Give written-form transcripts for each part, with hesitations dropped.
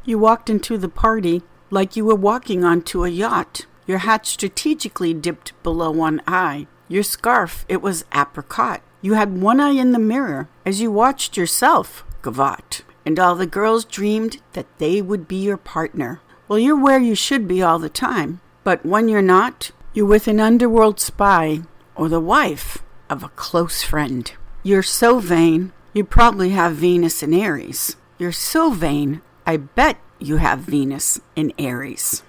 You walked into the party like you were walking onto a yacht. Your hat strategically dipped below one eye. Your scarf, it was apricot. You had one eye in the mirror as you watched yourself gavotte. And all the girls dreamed that they would be your partner. Well, you're where you should be all the time. But when you're not, you're with an underworld spy or the wife of a close friend. You're so vain, you probably have Venus in Aries. You're so vain, I bet you have Venus in Aries.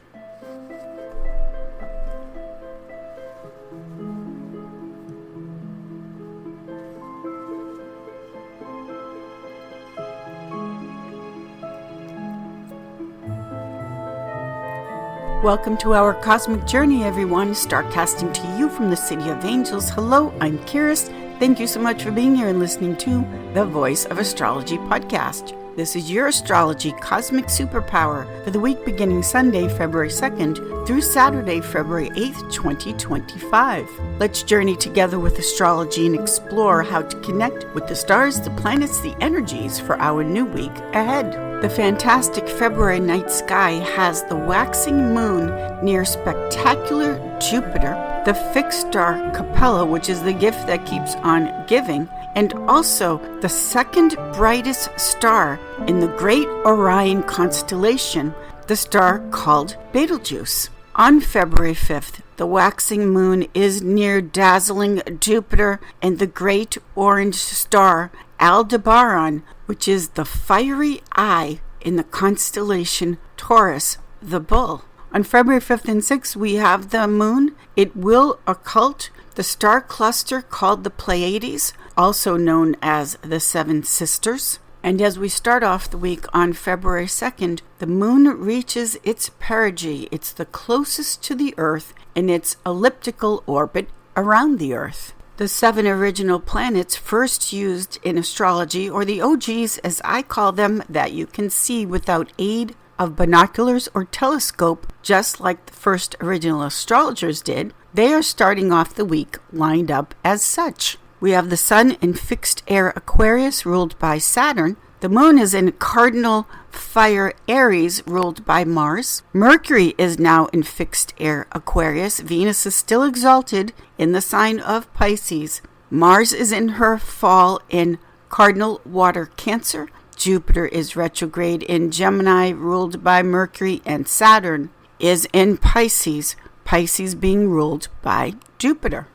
Welcome to our cosmic journey, everyone. Starcasting to you from the City of Angels. Hello, I'm Kiris. Thank you so much for being here and listening to the Voice of Astrology podcast. This is your astrology cosmic superpower for the week beginning Sunday, February 2nd through Saturday, February 8th, 2025. Let's journey together with astrology and explore how to connect with the stars, the planets, the energies for our new week ahead. The fantastic February night sky has the waxing moon near spectacular Jupiter, the fixed star Capella, which is the gift that keeps on giving, and also the second brightest star in the great Orion constellation, the star called Betelgeuse. On February 5th, the waxing moon is near dazzling Jupiter and the great orange star Aldebaran, which is the fiery eye in the constellation Taurus, the bull. On February 5th and 6th, we have the moon. It will occult the star cluster called the Pleiades, also known as the Seven Sisters. And as we start off the week on February 2nd, the moon reaches its perigee. It's the closest to the Earth in its elliptical orbit around the Earth. The 7 original planets first used in astrology, or the OGs as I call them, that you can see without aid of binoculars or telescope, just like the first original astrologers did, they are starting off the week lined up as such. We have the sun in fixed air Aquarius, ruled by Saturn. The moon is in cardinal fire Aries, ruled by Mars. Mercury is now in fixed air Aquarius. Venus is still exalted in the sign of Pisces. Mars is in her fall in cardinal water Cancer. Jupiter is retrograde in Gemini, ruled by Mercury, and Saturn is in Pisces, Pisces being ruled by Jupiter.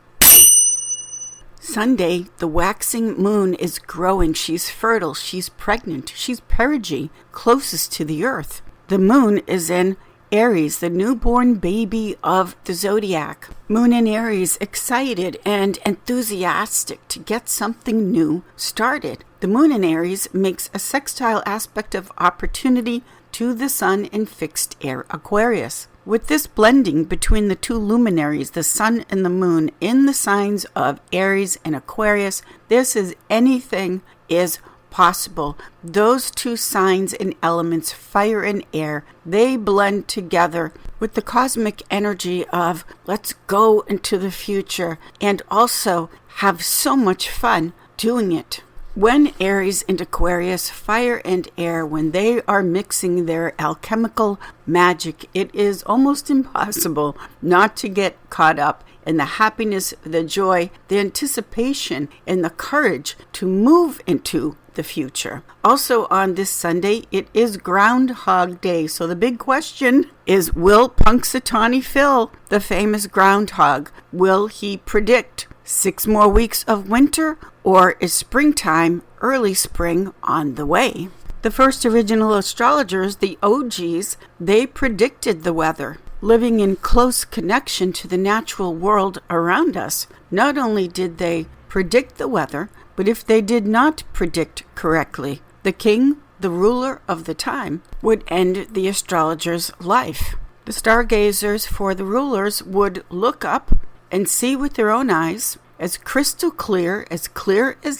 Sunday, the waxing moon is growing. She's fertile. She's pregnant. She's perigee, closest to the Earth. The moon is in Aries, the newborn baby of the zodiac. Moon in Aries, excited and enthusiastic to get something new started. The moon in Aries makes a sextile aspect of opportunity to the sun in fixed air Aquarius. With this blending between the two luminaries, the sun and the moon, in the signs of Aries and Aquarius, this is anything is possible. Those two signs and elements, fire and air, they blend together with the cosmic energy of let's go into the future and also have so much fun doing it. When Aries and Aquarius, fire and air, when they are mixing their alchemical magic, it is almost impossible not to get caught up in the happiness, the joy, the anticipation, and the courage to move into the future. Also on this Sunday, it is Groundhog Day. So the big question is, will Punxsutawney Phil, the famous groundhog, will he predict 6 more weeks of winter, or is springtime, early spring, on the way? The first original astrologers, the OGs, they predicted the weather. Living in close connection to the natural world around us, not only did they predict the weather, but if they did not predict correctly, the king, the ruler of the time, would end the astrologer's life. The stargazers for the rulers would look up and see with their own eyes, as crystal clear as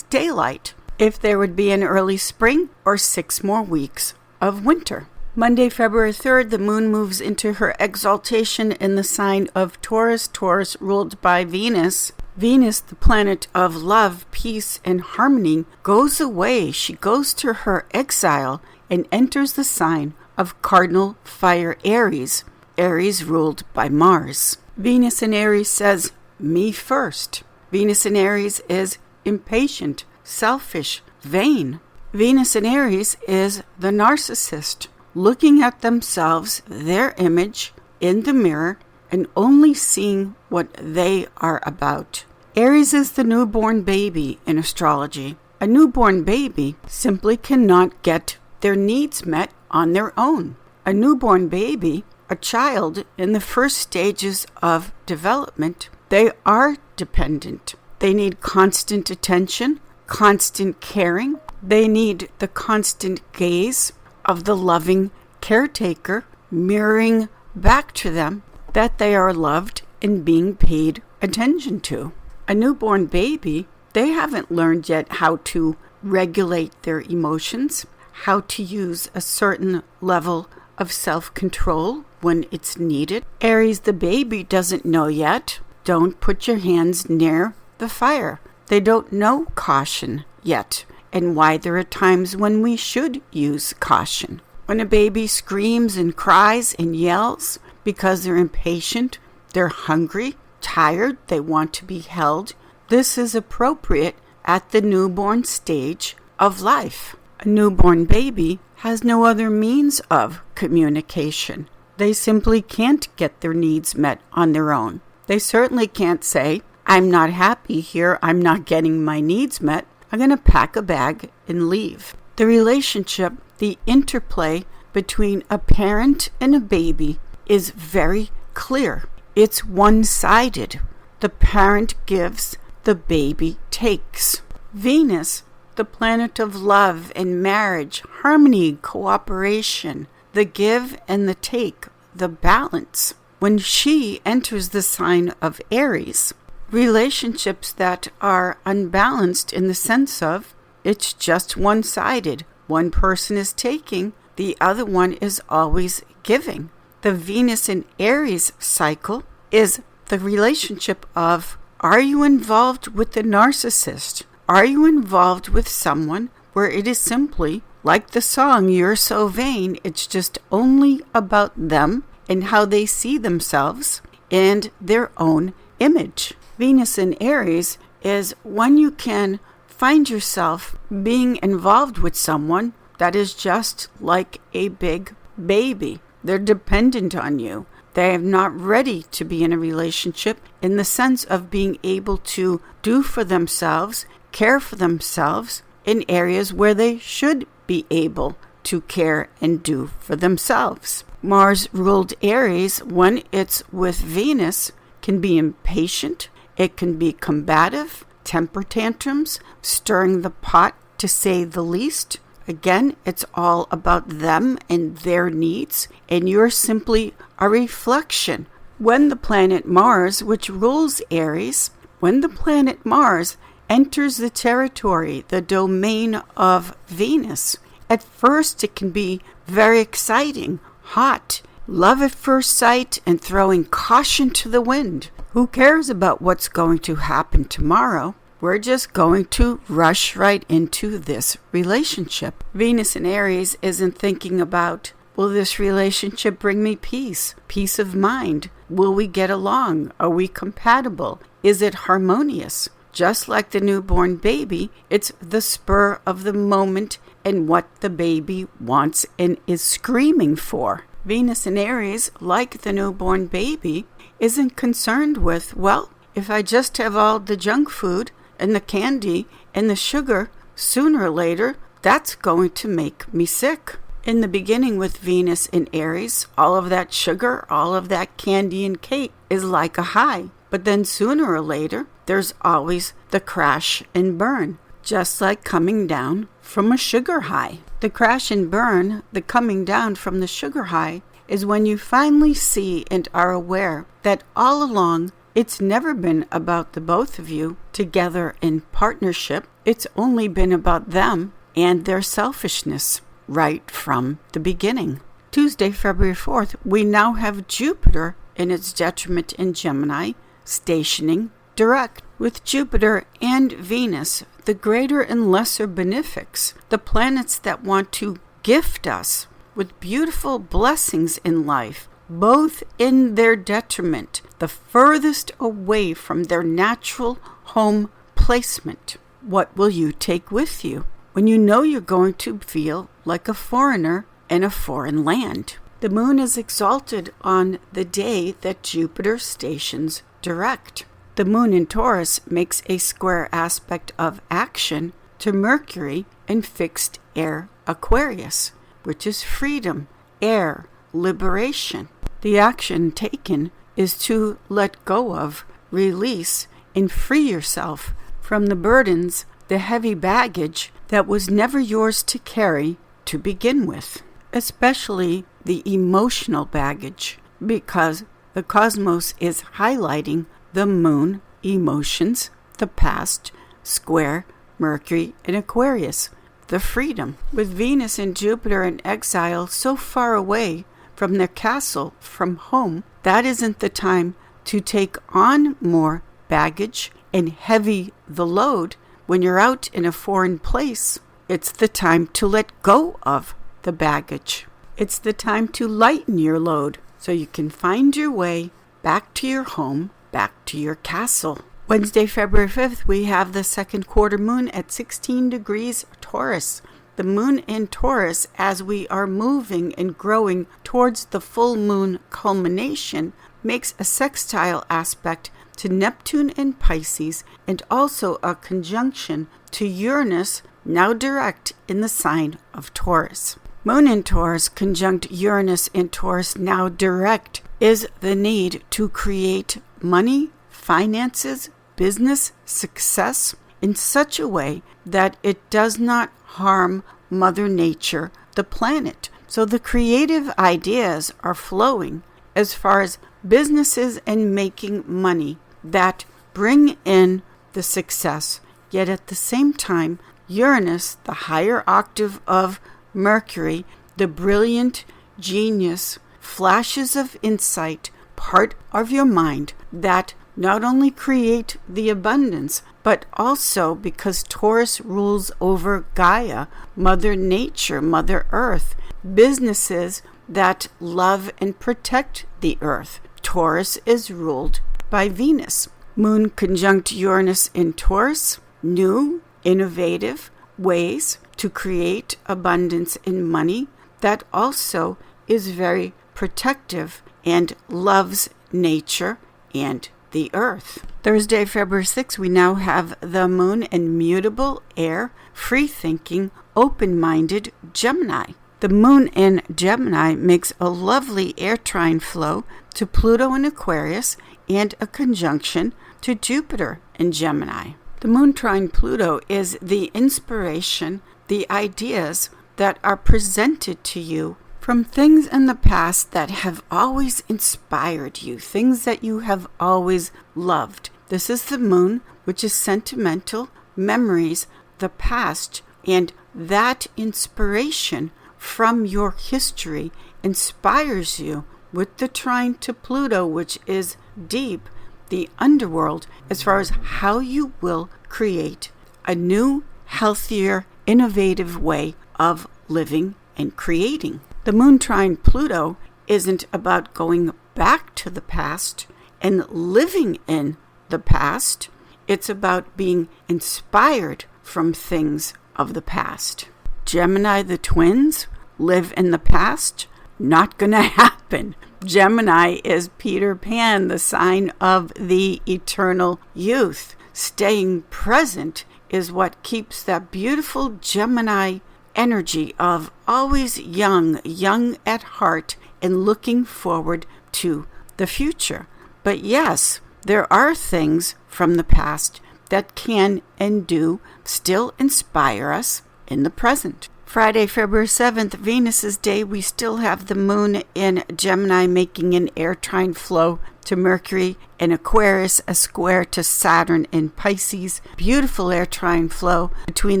daylight, if there would be an early spring or 6 more weeks of winter. Monday, February 3rd, the moon moves into her exaltation in the sign of Taurus, Taurus ruled by Venus. Venus, the planet of love, peace, and harmony, goes away. She goes to her exile and enters the sign of cardinal fire Aries, Aries ruled by Mars. Venus in Aries says, me first. Venus in Aries is impatient, selfish, vain. Venus in Aries is the narcissist, looking at themselves, their image, in the mirror, and only seeing what they are about. Aries is the newborn baby in astrology. A newborn baby simply cannot get their needs met on their own. A newborn baby, a child in the first stages of development, they are dependent. They need constant attention, constant caring. They need the constant gaze of the loving caretaker mirroring back to them that they are loved and being paid attention to. A newborn baby, they haven't learned yet how to regulate their emotions, how to use a certain level of self-control when it's needed. Aries the baby doesn't know yet. Don't put your hands near the fire. They don't know caution yet, and why there are times when we should use caution. When a baby screams and cries and yells because they're impatient, they're hungry, tired, they want to be held, this is appropriate at the newborn stage of life. A newborn baby has no other means of communication. They simply can't get their needs met on their own. They certainly can't say, I'm not happy here, I'm not getting my needs met, I'm going to pack a bag and leave. The relationship, the interplay between a parent and a baby is very clear. It's one-sided. The parent gives, the baby takes. Venus, the planet of love and marriage, harmony, cooperation, the give and the take, the balance. When she enters the sign of Aries, relationships that are unbalanced in the sense of it's just one-sided. One person is taking, the other one is always giving. The Venus in Aries cycle is the relationship of, are you involved with the narcissist? Are you involved with someone where it is simply, like the song, You're So Vain, it's just only about them and how they see themselves and their own image. Venus in Aries is when you can find yourself being involved with someone that is just like a big baby. They're dependent on you. They are not ready to be in a relationship in the sense of being able to do for themselves, care for themselves in areas where they should be able to care and do for themselves. Mars ruled Aries, when it's with Venus, can be impatient. It can be combative, temper tantrums, stirring the pot to say the least. Again, it's all about them and their needs, and you're simply a reflection. When the planet Mars, which rules Aries, when the planet Mars enters the territory, the domain of Venus, at first it can be very exciting, hot, love at first sight, and throwing caution to the wind. Who cares about what's going to happen tomorrow? We're just going to rush right into this relationship. Venus in Aries isn't thinking about, will this relationship bring me peace of mind? Will we get along? Are we compatible? Is it harmonious? Just like the newborn baby, it's the spur of the moment and what the baby wants and is screaming for. Venus in Aries, like the newborn baby, isn't concerned with, well, if I just have all the junk food and the candy and the sugar, sooner or later, that's going to make me sick. In the beginning with Venus in Aries, all of that sugar, all of that candy and cake is like a high. But then sooner or later, there's always the crash and burn, just like coming down from a sugar high. The crash and burn, the coming down from the sugar high, is when you finally see and are aware that all along, it's never been about the both of you together in partnership. It's only been about them and their selfishness right from the beginning. Tuesday, February 4th, we now have Jupiter in its detriment in Gemini, stationing direct. With Jupiter and Venus, the greater and lesser benefics, the planets that want to gift us with beautiful blessings in life, both in their detriment, the furthest away from their natural home placement. What will you take with you when you know you're going to feel like a foreigner in a foreign land? The moon is exalted on the day that Jupiter stations direct. The moon in Taurus makes a square aspect of action to Mercury in fixed air Aquarius, which is freedom, air, liberation. The action taken is to let go of, release, and free yourself from the burdens, the heavy baggage that was never yours to carry to begin with, especially the emotional baggage, because the cosmos is highlighting the moon, emotions, the past, square, Mercury in Aquarius, the freedom. With Venus and Jupiter in exile so far away from their castle, from home, that isn't the time to take on more baggage and heavy the load when you're out in a foreign place. It's the time to let go of the baggage. It's the time to lighten your load so you can find your way back to your home, back to your castle. Wednesday, February 5th, we have the second quarter moon at 16 degrees Taurus. The moon in Taurus, as we are moving and growing towards the full moon culmination, makes a sextile aspect to Neptune and Pisces, and also a conjunction to Uranus, now direct in the sign of Taurus. Moon in Taurus conjunct Uranus in Taurus, now direct, is the need to create money, finances, business, success in such a way that it does not harm Mother Nature, the planet. So the creative ideas are flowing as far as businesses and making money that bring in the success. Yet at the same time, Uranus, the higher octave of Mercury, the brilliant genius, flashes of insight, part of your mind that not only create the abundance, but also because Taurus rules over Gaia, Mother Nature, Mother Earth, businesses that love and protect the earth. Taurus is ruled by Venus. Moon conjunct Uranus in Taurus, new, innovative ways to create abundance in money that also is very protective and loves nature and the earth. Thursday, February 6th, we now have the moon in mutable air, free-thinking, open-minded Gemini. The moon in Gemini makes a lovely air trine flow to Pluto in Aquarius and a conjunction to Jupiter in Gemini. The moon trine Pluto is the inspiration, the ideas that are presented to you from things in the past that have always inspired you, things that you have always loved. This is the moon, which is sentimental, memories, the past, and that inspiration from your history inspires you with the trine to Pluto, which is deep, the underworld, as far as how you will create a new, healthier, innovative way of living and creating. The moon trine Pluto isn't about going back to the past and living in the past. It's about being inspired from things of the past. Gemini, the twins, live in the past. Not gonna happen. Gemini is Peter Pan, the sign of the eternal youth. Staying present is what keeps that beautiful Gemini energy of always young at heart, and looking forward to the future. But yes, there are things from the past that can and do still inspire us in the present. Friday, February 7th, Venus's day, we still have the moon in Gemini making an air trine flow to Mercury in Aquarius, a square to Saturn in Pisces. Beautiful air trine flow between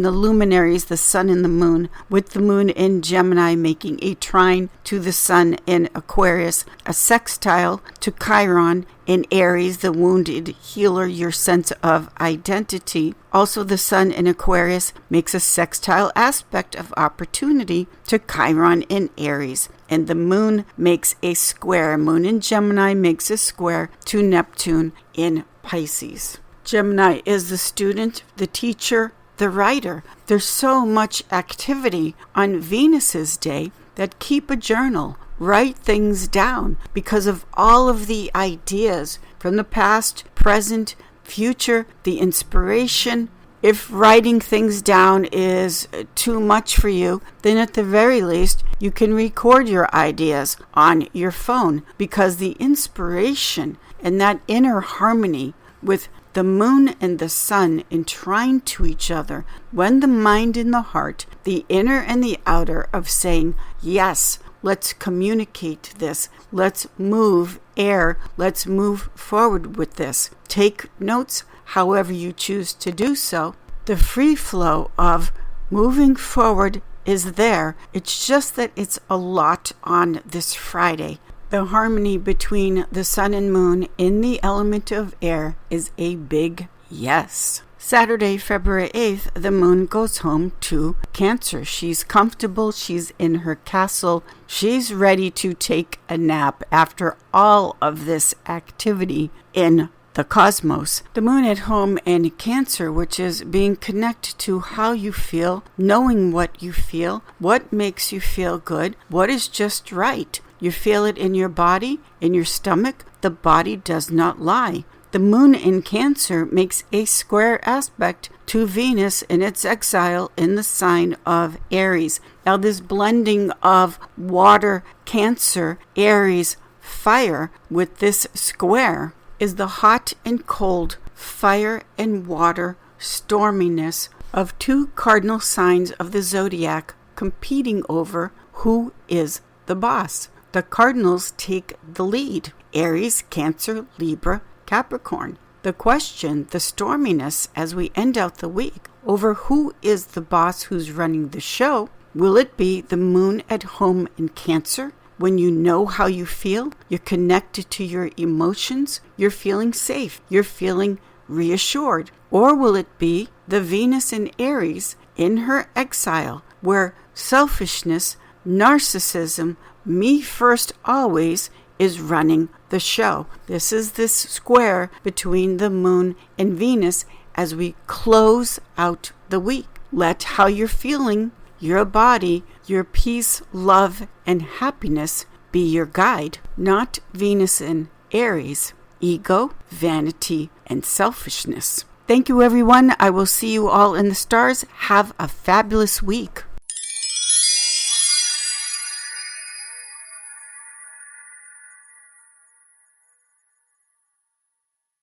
the luminaries, the sun and the moon, with the moon in Gemini making a trine to the sun in Aquarius, a sextile to Chiron in Aries, the wounded healer, your sense of identity. Also, the sun in Aquarius makes a sextile aspect of opportunity to Chiron in Aries. And the moon makes a square. Moon in Gemini makes a square to Neptune in Pisces. Gemini is the student, the teacher, the writer. There's so much activity on Venus's day that keep a journal. Write things down because of all of the ideas from the past, present, future, the inspiration. If writing things down is too much for you, then at the very least, you can record your ideas on your phone, because the inspiration and that inner harmony with the moon and the sun entwined to each other, when the mind and the heart, the inner and the outer, of saying, yes, let's communicate this. Let's move air. Let's move forward with this. Take notes however you choose to do so. The free flow of moving forward is there. It's just that it's a lot on this Friday. The harmony between the sun and moon in the element of air is a big yes. Saturday, February 8th, the moon goes home to Cancer. She's comfortable. She's in her castle. She's ready to take a nap after all of this activity in the cosmos. The moon at home in Cancer, which is being connected to how you feel, knowing what you feel, what makes you feel good, what is just right. You feel it in your body, in your stomach. The body does not lie. The moon in Cancer makes a square aspect to Venus in its exile in the sign of Aries. Now, this blending of water, Cancer, Aries, fire with this square is the hot and cold, fire and water storminess of two cardinal signs of the zodiac competing over who is the boss. The cardinals take the lead: Aries, Cancer, Libra, Capricorn. The question, the storminess as we end out the week over who is the boss, who's running the show. Will it be the moon at home in Cancer? When you know how you feel, you're connected to your emotions, you're feeling safe, you're feeling reassured. Or will it be the Venus in Aries in her exile, where selfishness, narcissism, me first always is running the show? This is this square between the moon and Venus as we close out the week. Let how you're feeling, your body, your peace, love, and happiness be your guide, not Venus in Aries, ego, vanity, and selfishness. Thank you, everyone. I will see you all in the stars. Have a fabulous week.